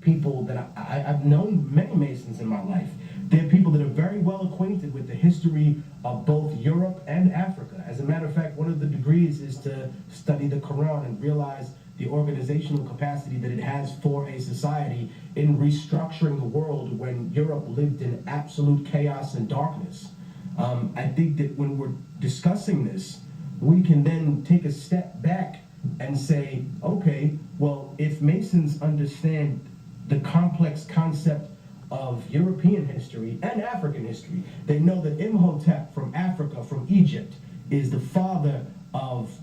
people that I've known many Masons in my life. They're people that are very well acquainted with the history of both Europe and Africa. As a matter of fact, one of the degrees is to study the Quran and realize the organizational capacity that it has for a society in restructuring the world when Europe lived in absolute chaos and darkness. I think that when we're discussing this, we can then take a step back and say, okay, well, if Masons understand the complex concept of European history and African history, they know that Imhotep from Africa, from Egypt, is the father of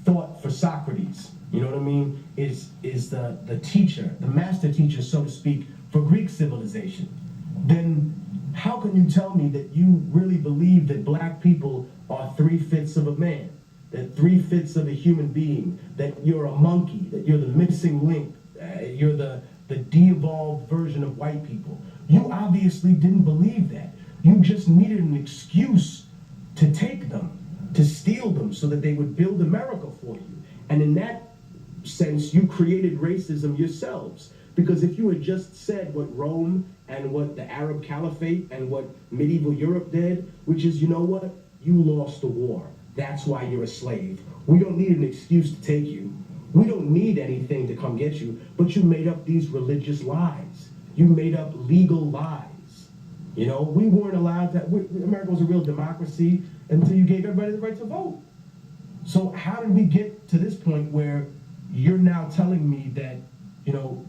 thought for Socrates. You know what I mean? Is the teacher, the master teacher, so to speak, for Greek civilization. Then how can you tell me that you really believe that black people are 3/5 of a man, that 3/5 of a human being, that you're a monkey, that you're the missing link, you're the de-evolved version of white people? You obviously didn't believe that. You just needed an excuse to take them, to steal them, so that they would build America for you. And in that sense, you created racism yourselves. Because if you had just said what Rome and what the Arab Caliphate and what medieval Europe did, which is, you know what, you lost the war. That's why you're a slave. We don't need an excuse to take you. We don't need anything to come get you, but you made up these religious lies. You made up legal lies. You know, we weren't allowed to, America was a real democracy until you gave everybody the right to vote. So how did we get to this point where you're now telling me that, you know,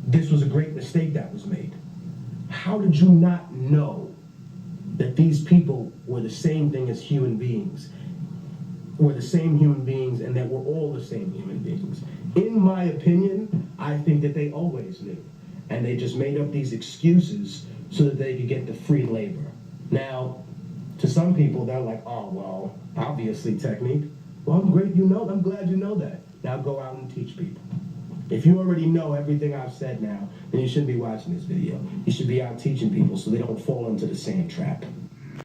this was a great mistake that was made? How did you not know that these people were the same thing as human beings? Were the same human beings, and that we're all the same human beings? In my opinion, I think that they always knew. And they just made up these excuses so that they could get the free labor. Now, to some people, they're like, oh, well, obviously technique. Well, I'm glad you know that. Now go out and teach people. If you already know everything I've said now, then you shouldn't be watching this video. You should be out teaching people so they don't fall into the same trap.